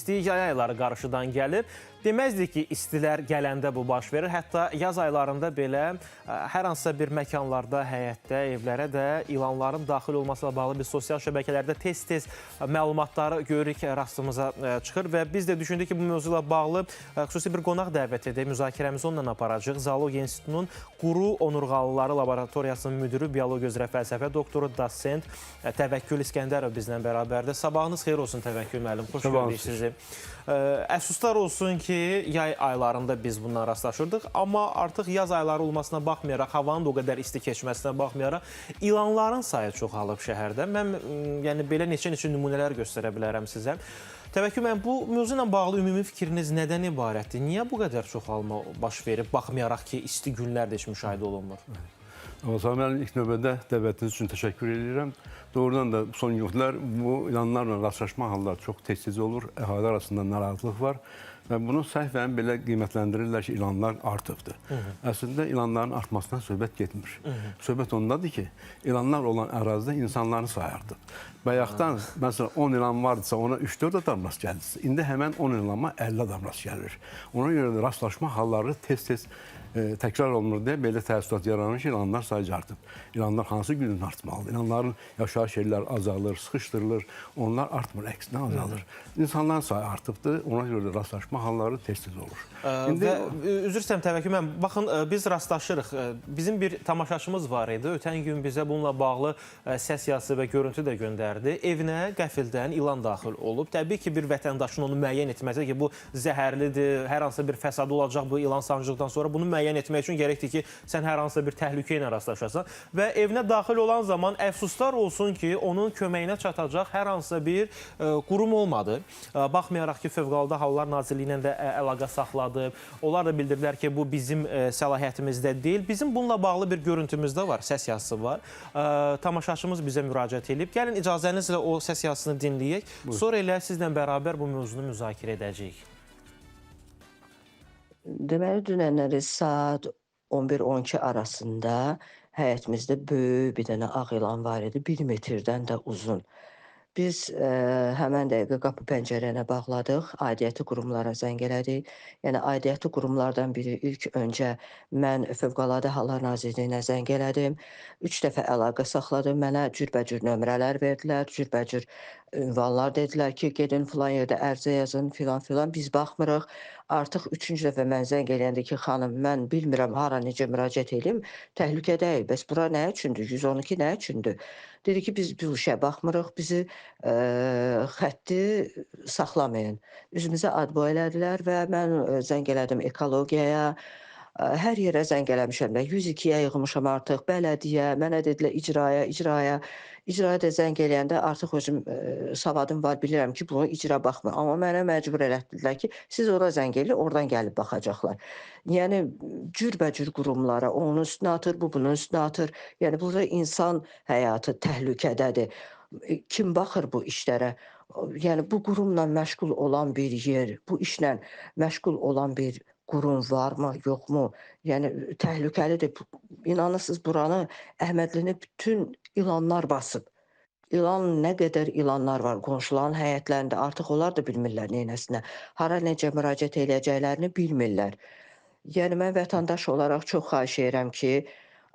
isti yay ayları qarşıdan gəlir. Deməzdik ki, istilər gələndə bu baş verir. Hətta yaz aylarında belə hər hansısa bir məkanlarda, həyətdə, evlərə də ilanların daxil olmasıyla bağlı biz sosial şəbəkələrdə tez-tez məlumatları görürük, rastımıza çıxır və biz də düşündük ki, bu mövzu ilə bağlı xüsusi bir qonaq dəvət edək, müzakirəmizi onunla aparacağıq. Zoologiya İnstitutunun Quru Onurğalıları Laboratoriyasının müdürü, biologiya üzrə fəlsəfə doktoru, dosent Təvəkkül İskəndərov bizlə bərabərdir. Sabahınız xeyir olsun Təvəkkül müəllim, xoş gördük sizi. Əfsuslar olsun ki, yay aylarında biz bundan rastlaşırdıq, amma artıq yaz ayları olmasına baxmayaraq, havanın da o qədər isti keçməsinə baxmayaraq, ilanların sayı çoxalıb şəhərdə. Mən yəni belə neçə-neçə nümunələr göstərə bilərəm sizə. Təvəkkül müəllim, bu mövzu ilə bağlı ümumi fikriniz nədən ibarətdir? Niyə bu qədər çoxalma baş verib, baxmayaraq ki, isti günlər də heç müşahidə olunmur? Mən ilk növbədə dəvətiniz üçün təşəkkür edirəm. Doğrudan da son günlər bu ilanlarla rastlaşma halları çox tez-tez olur, əhali arasında narahatlıq var və bunu səhvən belə qiymətləndirirlər ki, ilanlar artıbdır. Əslində ilanların artmasından söhbət getmir. Söhbət ondadır ki, ilanlar olan ərazidə insanların sayı artıb. Bayaqdan, məsələn, 10 ilan vardısa, ona 3-4 adam rast gəlirsə, indi həmən 10 ilana 50 adam rast gəlir. Ona görə də rastlaşma halları tez-tez təkrar olunur deyə belə təəssürat yaranır ki, ilanlar sayıca artıb. İlanlar hansı günün artmalıdır? İlanların yaşayış yerləri azalır, sıxışdırılır, onlar artmır, əksinə azalır. İnsanların sayı artıbdır, ona görə də rastlaşma halları tez-tez olur. Və üzr istəyirəm Təvəkkül müəllim, baxın, biz rastlaşırıq. Bizim bir tamaşaçımız var idi, ötən gün bizə bununla bağlı səs yazısı və görüntü də göndərdi. Evinə qəfildən ilan daxil olub. Təbii ki, bir vətəndaşın onu müəyyən etməsi ki, bu zəhərlidir, hər hansı bir fəsadı olacaq bu ilan sancıqdan sonra bunu müəyyən etmək üçün gərəkdir ki, sən hər hansısa bir təhlükə ilə rastlaşasan və evinə daxil olan zaman əfsuslar olsun ki, onun köməyinə çatacaq hər hansısa bir qurum olmadı. Baxmayaraq ki, Fövqəladə Hallar Nazirliyi ilə də əlaqə saxladı. Onlar da bildirdilər ki, bu bizim səlahiyyətimizdə deyil. Bizim bununla bağlı bir görüntümüz də var, səs yazısı var. Tamaşaçımız bizə müraciət edib. Gəlin icazənizlə o səs yazısını dinləyək. Sonra elə sizlə bərabər bu mövzunu müzakirə edəcəyik. Deməli, dünənləri saat 11-12 arasında həyətimizdə böyük bir dənə ağ ilan var idi, 1 metrdən də uzun. Biz həmən dəqiqə qapı pəncərəni bağladıq, aidiyyəti qurumlara zəng elədik. Yəni, aidiyyəti qurumlardan biri ilk öncə mən Fövqəladə Hallar Nazirliyinə zəng elədim. 3 dəfə əlaqə saxladım, mənə cürbəcür nömrələr verdilər, cürbəcür ünvanlar dedilər ki, gedin filan yerdə ərizə yazın, filan. Biz baxmırıq. Artıq 3-cü dəfə mən zəng eləyəndə ki, xanım, mən bilmirəm hara necə müraciət edeyim, təhlükədəyik. Bəs bura nə üçündür? 112 nə üçündür? Dedi ki, biz bu işə baxmırıq, bizi xətti saxlamayın. Üzümüzə adbo elədilər və mən zəng elədim ekologiyaya, hər yerə zəng eləmişəm. 102-yə yığmışam artıq, bələdiyyə, mənə dedilər icraya. İcraya da zəng eləyəndə artıq özüm savadım var, bilirəm ki, bunu icra baxmır. Amma mənə məcbur elətdilər ki, siz ora zəng eləyin, oradan gəlib baxacaqlar. Yəni, cürbəcür qurumlara, onun üstünə atır, bu bunun üstünə atır. Yəni, burada insan həyatı təhlükədədir. Kim baxır bu işlərə? Yəni, bu qurumla məşğul olan bir yer, bu işlə məşğul olan bir qurum varmı, yoxmu? Yəni, təhlükəlidir. İnanırsınız, buranı, Əhmədlini bütün ilanlar basıb. İlan, nə qədər ilanlar var qonşuların həyətlərində, artıq onlar da bilmirlər neynəsinə. Hara necə müraciət eləyəcəklərini bilmirlər. Yəni, mən vətəndaş olaraq çox xahiş edirəm ki,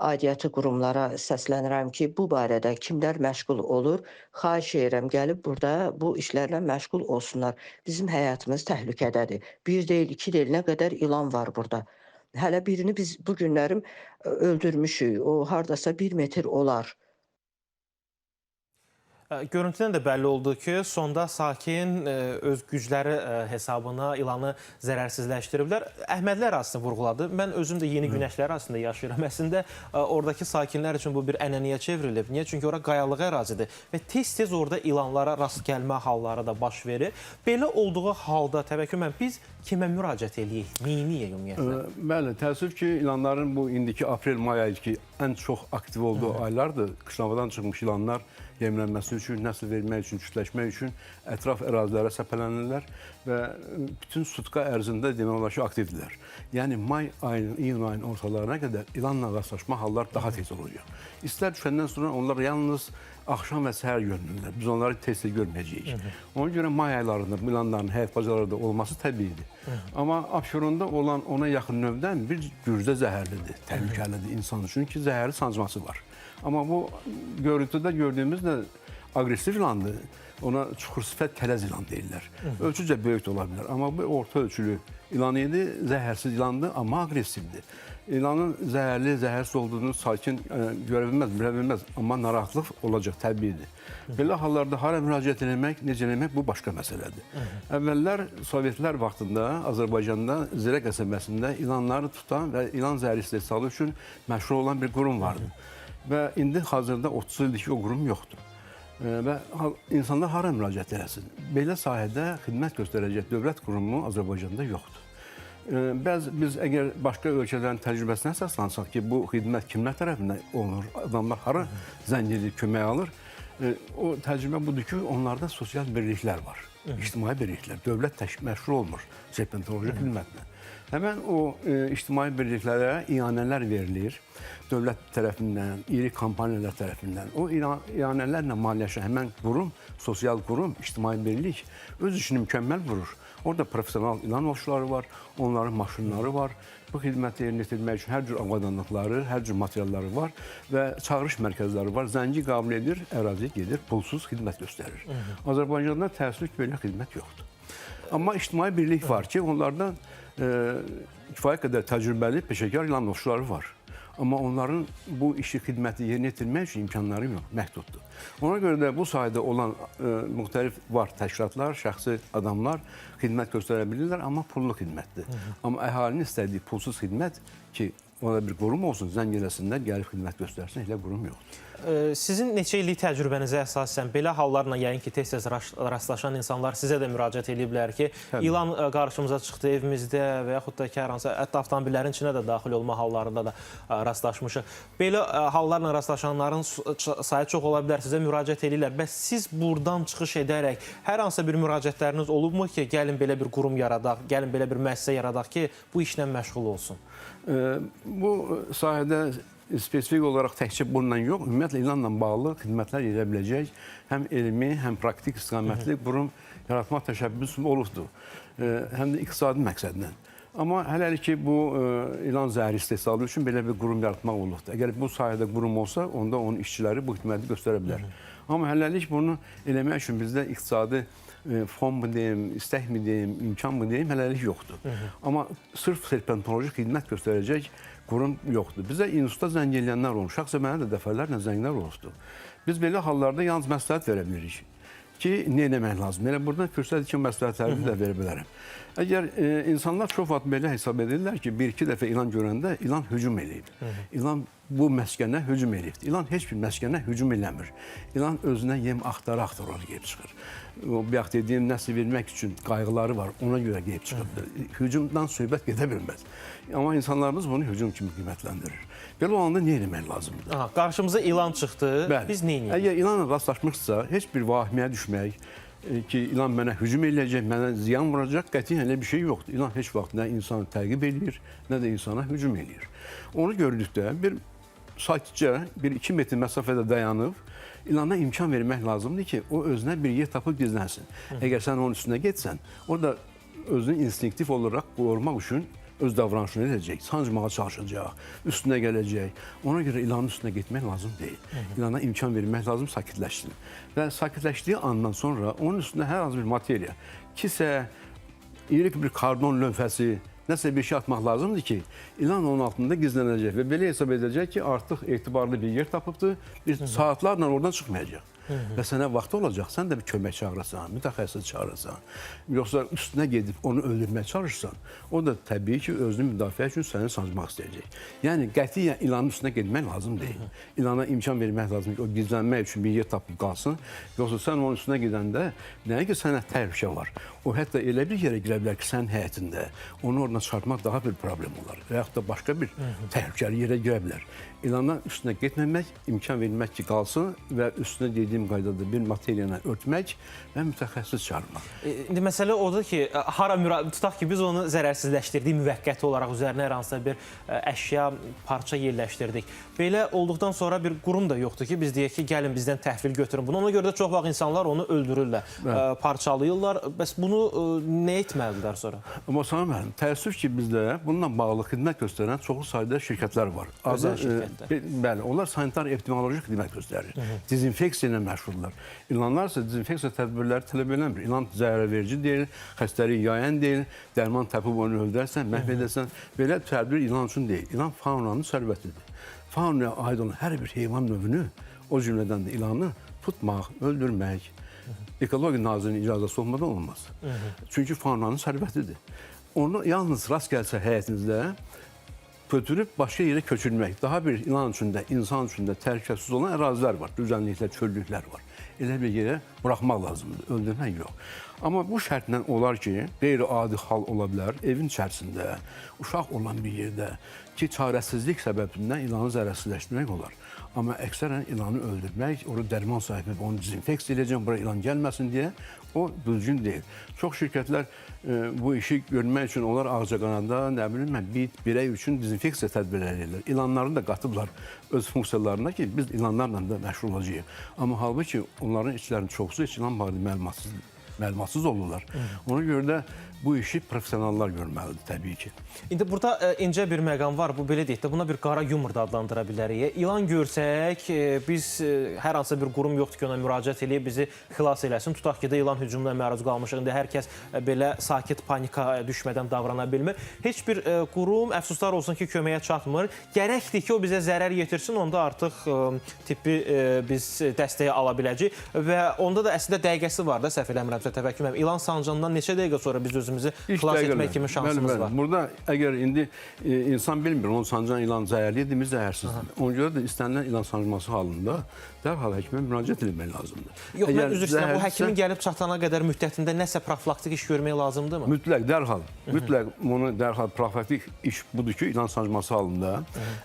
aidiyyəti qurumlara səslənirəm ki, bu barədə kimlər məşğul olur, xahiş edirəm gəlib burada bu işlərlə məşğul olsunlar. Bizim həyatımız təhlükədədir. 1 deyil, 2 deyil, nə qədər ilan var burada. Hələ birini biz bu günlərim öldürmüşük, o hardasa 1 metr olar. Görüntüdən də bəlli oldu ki, sonda sakin öz gücləri hesabına ilanı zərərsizləşdiriblər. Əhmədlər aslında vurğuladı. Mən özüm də Yeni Günəşlər arasında yaşayıram. Əslində, oradakı sakinlər üçün bu bir ənənəyə çevrilib. Niyə? Çünki ora qayalıq ərazidir və tez-tez orada ilanlara rast gəlmə halları da baş verir. Belə olduğu halda, Təvəkkül müəllim, biz kimə müraciət eləyək? Neyiniyək ümumiyyətlə? Bəli, təəssüf ki, ilanların bu indiki aprel-may ayı ki, ən çox aktiv olduğu aylardır. Qışlavadan çıxmış ilanlar yemlənməsi üçün, nəsil vermək üçün, kütləşmək üçün ətraf ərazilərə səpələnirlər və bütün sutka ərzində demək olar ki, aktivdirlər. Yəni, may ayının, iyun ayının ortalarına qədər ilanla rastlaşma hallar daha tez oluyor. İstər düşəndən sonra onlar yalnız axşam və səhər görünürlər. Biz onları tez-tez görməyəcəyik. Ona görə may aylarında bu ilanların həyat bacalarda olması təbiidir. Amma Abşeronda olan ona yaxın növdən bir gürzə zəhərlidir, təhlükəlidir insan üçün ki, zəhəri sancması var. Amma bu görüntüdə gördüyümüz də aqressiv ilandır. Ona çuxur sifət kələz ilan deyirlər. Ölçücə böyük də ola bilər. Amma bu orta ölçülü ilan idi, zəhərsiz ilandır, amma aqressivdir. İlanın zəhərli, zəhərsiz olduğunu sakin görə bilməz, bilə bilməz. Amma narahatlıq olacaq, təbiidir. Belə hallarda hara müraciət etmək, necə etmək, bu başqa məsələdir. Əvvəllər Sovetlər vaxtında Azərbaycanda Zirə qəsəbəsində ilanları tutan və ilan zəhəri istehsalı üçün məşğul olan bir qurum vardı. Və indi hazırda 30 ildir ki, o qurum yoxdur. Və insanlar hara müraciət eləsin? Belə sahədə xidmət göstərəcək dövlət qurumu Azərbaycanda yoxdur. Biz əgər başqa ölkələrin təcrübəsinə əsaslansaq ki, bu xidmət kimlər tərəfindən olunur, adamlar hara zəng edir, kömək alır, o təcrübə budur ki, onlarda sosial birliklər var, ictimai birliklər, dövlət məşğul olmur serpentoloji xidmətlə. Həmən o ictimai birliklərə iyanələr verilir, dövlət tərəfindən, iri kompaniyalar tərəfindən. O iyanələrlə maliyyələşən həmən qurum, sosial qurum, ictimai birlik öz işini mükəmməl vurur. Orada professional ilan ovçuları var, onların maşınları var. Bu xidməti yerinə yetirmək üçün hər cür avadanlıqları, hər cür materialları var və çağırış mərkəzləri var. Zəngi qəbul edir, əraziyə gedir, pulsuz xidmət göstərir. Azərbaycanda təəssüf belə xidmət yoxdur. Amma ictimai birlik var ki, onlarda kifayət qədər təcrübəli, peşəkar ilan ovçuları var. Amma onların bu işi, xidməti yerinə yetirmək üçün imkanları yox, məhduddur. Ona görə də bu sahədə olan müxtəlif var təşkilatlar, şəxsi adamlar xidmət göstərə bilirlər, amma pullu xidmətdir. Amma əhalinin istədiyi pulsuz xidmət ki, ona bir qurum olsun, zəng eləsinlər, gəlib xidmət göstərsin, elə qurum yoxdur. Sizin neçə illik təcrübənizə əsasən belə hallarla yəqin ki, tez-tez rastlaşan insanlar sizə də müraciət ediblər ki, ilan qarşımıza çıxdı evimizdə və yaxud da ki, hər hansı hətta avtomobillərin içinə də daxil olma hallarında da rastlaşmışıq. Belə hallarla rastlaşanların sayı çox ola bilər, sizə müraciət edirlər. Bəs siz buradan çıxış edərək hər hansı bir müraciətləriniz olubmu ki, gəlin belə bir qurum yaradaq, gəlin belə bir müəssisə yaradaq ki, bu işlə məşğul olsun? Bu sahədə spesifik olaraq təkcə bununla yox, ümumiyyətlə ilanla bağlı xidmətlər edə biləcək həm elmi, həm praktik istiqamətli qurum yaratmaq təşəbbüsü olubdur. Həm də iqtisadi məqsədlə. Amma hələlik ki, bu ilan zəhəri istehsalı üçün belə bir qurum yaratmaq olubdur. Əgər bu sahədə qurum olsa, onda onun işçiləri bu xidməti göstərə bilər. Amma hələlik bunu eləmək üçün bizdə iqtisadi fon mu deyim, istək mi deyim, imkan mı deyim, hələlik yoxdur. Amma sırf serpentoloji xidmət göstərəcək qurum yoxdur. Bizə institutda zəng eləyənlər olmuş. Şəxsən mənə də dəfələrlə zənglər olmuşdur. Biz belə hallarda yalnız məsləhət verə bilirik ki, nə etmək lazım? Elə buradan fürsət üçün məsləhətlərimi də verə bilərəm. Əgər insanlar çox vaxt belə hesab edirlər ki, bir-iki dəfə ilan görəndə ilan hücum eləyib. İlan bu məskənə hücum eləyibdir. İlan heç bir məskənə hücum eləmir. İlan özünə yem axtara-axtara gəlib çıxır. O bayaq dediyim nəsə vermək üçün qayğıları var, ona görə gəlib çıxır. Hücumdan söhbət gedə bilməz. Amma insanlarımız bunu hücum kimi qiymətləndirir. Belə olanda nə etmək lazımdır? Qarşımıza ilan çıxdı, biz nə edirik? Əgər ilanla rastlaşmışsa, heç bir vahiməyə düşmək ki, ilan mənə hücum eləyəcək, mənə ziyan vuracaq, qətiyyən elə bir şey yoxdur. İlan heç vaxt nə insanı təqib eləyir, nə də insana hücum eləyir. Onu gördükdə bir sakitcə, 1-2 metr məsafədə dayanıb, ilana imkan vermək lazımdır ki, o özünə bir yer tapıb gizlənsin. Əgər sən onun üstünə getsən, o da özünü instinktiv olaraq qorumaq üçün öz davranışını edəcək, sancmağa çalışacaq, üstünə gələcək. Ona görə ilanın üstünə getmək lazım deyil. İlana imkan vermək lazım, sakitləşsin. Və sakitləşdiyi andan sonra onun üstünə hər hansı bir materiya, kisə, iri bir karbon lövhəsi, nəsə bir şey atmaq lazımdır ki, ilan onun altında gizlənəcək və belə hesab edəcək ki, artıq etibarlı bir yer tapıbdır, bir saatlarla oradan çıxmayacaq. Və sənə vaxt olacaq, sən də bir kömək çağırasan, mütəxəssis çağırasan, yoxsa üstünə gedib onu öldürməyə çalışırsan, o da təbii ki, özünü müdafiə üçün səni sancmaq istəyəcək. Yəni, qətiyyən ilanın üstünə getmək lazım deyil. İlana imkan vermək lazım ki, o gizlənmək üçün bir yer tapıb qalsın, yoxsa sən onun üstünə gedəndə, nəyə ki, sənə təhlükə var. O, hətta elə bir yerə girə bilər ki, sənin həyətində, onu oradan çıxartmaq daha bir problem olar və yaxud da başqa bir təhlükəli yerə girə bilər. İlana üstünə getməmək, imkan vermək ki, qalsın və üstünə bildiyim qaydada bir materiyanı örtmək və mütəxəssis çağırmaq. İndi məsələ odur ki, tutaq ki, biz onu zərərsizləşdirdik, müvəqqəti olaraq üzərinə hər hansısa bir əşya, parça yerləşdirdik. Belə olduqdan sonra bir qurum da yoxdur ki, biz deyək ki, gəlin bizdən təhvil götürün bunu. Ona görə də çox vaxt insanlar onu öldürürlər, parçalayırlar. Bəs bunu nə etməlidirlər sonra? Amma sana müəllim, təəssüf ki, bizdə bununla bağlı xidmət göstərən çoxlu sayda şirkətlər var. Özəl şirkətlər. Bəli, onlar sanitar-epidemioloji xidmət göstərir. Dezinfeksiya ilə məşğuldurlar. İlanlar isə dezinfeksiya tədbirləri tələb eləmir. İlan zərərverici deyil, xəstəliyi yayan deyil, dərman təpib onu öldərsən, məhv edərsən. Belə tədbir ilan üçün deyil. İlan faunanın sərvətidir. Faunaya aid olan hər bir heyvan növünü, o cümlədən də ilanı tutmaq, öldürmək, Ekologiya Nazirinin icazəsi olmadan olmaz. Çünki faunanın sərvətidir. Onu yalnız rast gəlsə həyətinizdə götürüb başqa yerə köçürmək. Daha bir ilan üçündə, insan üçündə təhlükəsiz olan ərazilər var, düzənliklər, çöllüklər var. Elə bir yerə buraxmaq lazımdır, öldürmək yox. Amma bu şərtlə olar ki, qeyri-adi hal ola bilər, evin içərisində, uşaq olan bir yerdə ki, çarəsizlik səbəbindən ilanı zərərsizləşdirmək olar. Amma əksərən ilanı öldürmək, orada dərman sahibi, onu dezinfeksiya edəcəm, bura ilan gəlməsin deyə, o düzgün deyil. Çox şirkətlər bu işi görmək üçün onlar ağcaqanada, nə bilim mən, birey üçün dezinfeksiya tədbirləri edirlər. İlanları da qatıblar öz funksiyalarına ki, biz ilanlarla da məşğul olacağıq. Amma halbuki onların içlərinin çoxsu heç ilan barədə məlumatsız olurlar. Ona görə də bu işi professionallar görməlidir təbii ki. İndi burada incə bir məqam var, bu belə deyək də, buna bir qara yumor da adlandıra bilərik. İlan görsək, biz hər hansısa bir qurum yoxdur ki, ona müraciət edib bizi xilas eləsin. Tutaq ki, də ilan hücumuna məruz qalmışıq. İndi hər kəs belə sakit panika düşmədən davrana bilmir. Heç bir qurum, əfsuslar olsun ki, köməyə çatmır. Gərəkdir ki, o bizə zərər yetirsin, onda artıq tibbi biz dəstəyə ala biləcəyik. Və onda da əslində dəqiqəsi var da, səhv eləmirəmsə, təvəkkül edirəm. İlan sancından neçə dəqiqə sonra biz özümüzü xilas etmək kimi şansımız var. Burada əgər indi insan bilmir, onu sancan ilan zəhərlidir mi, zəhərsizdir. Ona görə də istənilən ilan sancması halında dərhal həkimə müraciət etmək lazımdır. Yox, mən üzr istəyirəm, o həkimin gəlib çatana qədər müddətində nəsə profilaktik iş görmək lazımdırmı? Mütləq, dərhal. Mütləq bunu dərhal profilaktik iş budur ki, ilan sancması halında.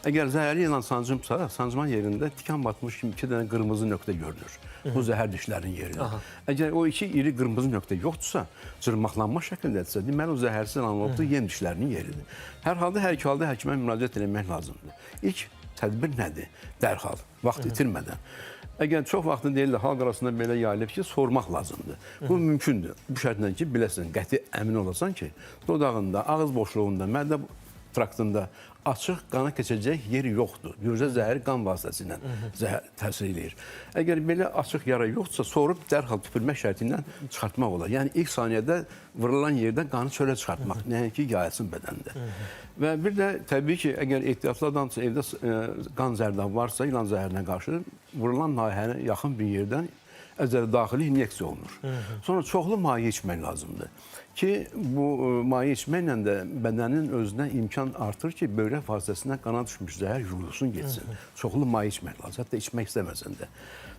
Əgər zəhərli ilan sancımsa, sancma yerində tikan batmış kimi 2 dənə qırmızı nöqtə görünür. Bu zəhər dişlərin yeridir. Əgər o 2 iri qırmızı nöqtə yoxdursa, cırmaqlanma şəklindədirsə, deməli o zəhərsiz analoqdur, yem dişlərinin yeridir. Hər halda hər iki halda həkimə müraciət etmək lazımdır. İlk tədbir nədir? Dərhal, vaxt itirmədən. Əgər çox vaxtı deyirlər, xalq arasında belə yayılıb ki, sormaq lazımdır. Bu mümkündür. Bu şərtlə ki, biləsən, qəti əmin olasan ki, dodağında, ağız boşluğunda, mədə traktında açıq qana keçəcək yeri yoxdur. Gözə zəhəri qan vasitəsilə təsir eləyir. Əgər belə açıq yara yoxdursa, sorub dərhal tüpürmək şərti ilə çıxartmaq olar. Yəni, ilk saniyədə vurulan yerdən qanı çölə çıxartmaq, nəinki yayılsın bədəndə. Və bir də təbii ki, əgər ehtiyatlı adamsa, evdə qan zərdab varsa, ilan zəhərinə qarşı vurulan nahiyyə yaxın bir yerdən əzəli daxili inyeksiya olunur. Sonra çoxlu maye içmək lazımdır ki, bu maye içməklə də bədənin özünə imkan artır ki, böyrək vasitəsindən qana düşmüş zəhər yuyulsun, getsin. Çoxlu maye içmək lazım, hətta içmək istəməsən də.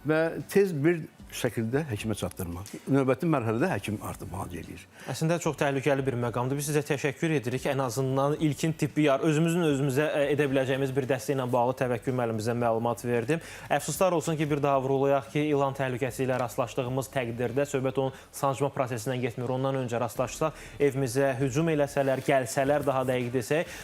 Və tez bir şəkildə həkimə çatdırmaq. Növbəti mərhələdə həkim artıq müalicə edir. Əslində çox təhlükəli bir məqamdır. Biz sizə təşəkkür edirik. Ən azından ilkin tibbi özümüzün özümüzə edə biləcəyimiz bir dəstə ilə bağlı təvəkkül müəllim bizə məlumat verdi. Əfsuslar olsun ki, bir daha vurğulayaq ki, ilan təhlükəsi ilə rastlaşdığımız təqdirdə söhbət onun sancma prosesindən getmir. Ondan öncə rastlaşsaq, evimizə hücum eləsələr, gəlsələr, daha dəqiq desək,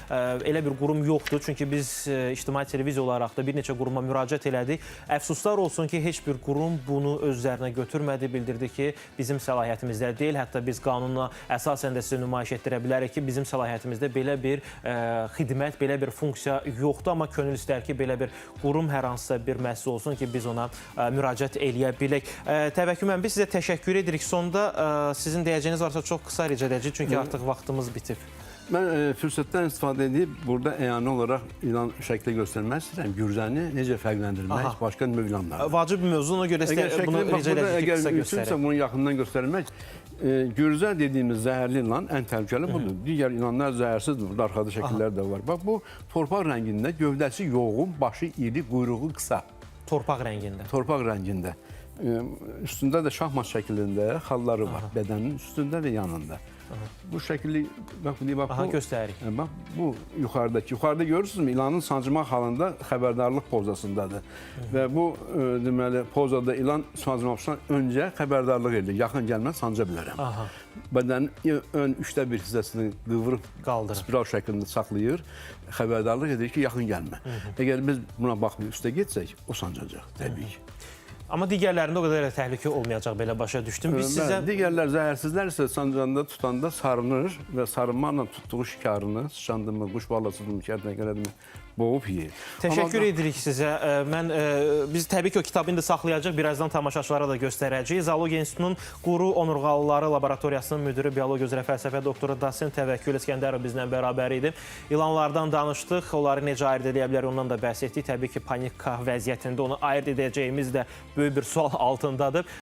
elə bir qurum yoxdur. Çünki biz ictimai televiziya olaraq da bir neçə quruma müraciət elədik. Əfsuslar olsun ki, heç bir qurum bunu öz üzərinə götürmədi, bildirdi ki, bizim səlahiyyətimizdə deyil. Hətta biz qanunla əsasən də sizə nümayiş etdirə bilərik ki, bizim səlahiyyətimizdə belə bir xidmət, belə bir funksiya yoxdur. Amma könül istər ki, belə bir qurum hər hansısa bir müəssisə olsun ki, biz ona müraciət eləyə bilək. Təvəkkül müəllim, biz sizə təşəkkür edirik. Sonda sizin deyəcəyiniz varsa çox qısa rica edəcəyik, çünki artıq vaxtımız bitib. Mən fürsətdən istifadə edib burada əyani olaraq ilan şəkli göstərmək istəyirəm. Gürzəni necə fərqləndirmək başqa növ ilanlardır. Vacib bir mövzu, ona görə bunu rica edəcək ki, qısa göstərin. Bunu yaxından göstərmək, gürzə dediyimiz zəhərli ilan ən təhlükəli budur. Digər ilanlar zəhərsizdir, burada arxada şəkillər də var. Bax, bu torpaq rəngində, gövdəsi yoğun, başı iri, quyruğu qısa. Torpaq rəngində. Torpaq rəngində. Üstündə də şahmat şəklində xalları var, bədənin üstündə və yanında. Bu şəkilli bax Aha, bu göstəririk. bax bu yuxarıda görürsünüzmü? İlanın sancmaq halında xəbərdarlıq pozasındadır. Və bu deməli pozada ilan sancmaqdan öncə xəbərdarlıq edir. Yaxın gəlmə sanca bilərəm. Aha. Bədənin ön 1/3 hissəsini qıvırıb Qaldırır. spiral şəklində saxlayır. Xəbərdarlıq edir ki, yaxın gəlmə. Əgər biz buna baxmayıb üstə getsək, o sancacaq təbii ki. Amma digərlərində o qədər də təhlükə olmayacaq belə başa düşdüm. Biz sizə Digərlər zəhərsizlər isə sancanda, tutanda sarınır və sarınmaqla tutduğu şikarını, sıçandımı, quş balasıdımı, kərtənkələdimi boğub yeyir. təşəkkür edirik sizə. Biz təbii ki, o kitabı indi saxlayacaq, birazdan tamaşaçılara da göstərəcəyik. Zoologiya İnstitutunun Quru Onurğalıları Laboratoriyasının müdiri, biologiya üzrə fəlsəfə doktoru Dosent Təvəkkül İskəndərov bizlə bərabər idi. İlanlardan danışdıq, onları necə ayırd edə bilər, ondan da bəhs etdik. Təbii ki, panika vəziyyətində onu ayırd edəcəyimiz də böyük bir sual altındadır.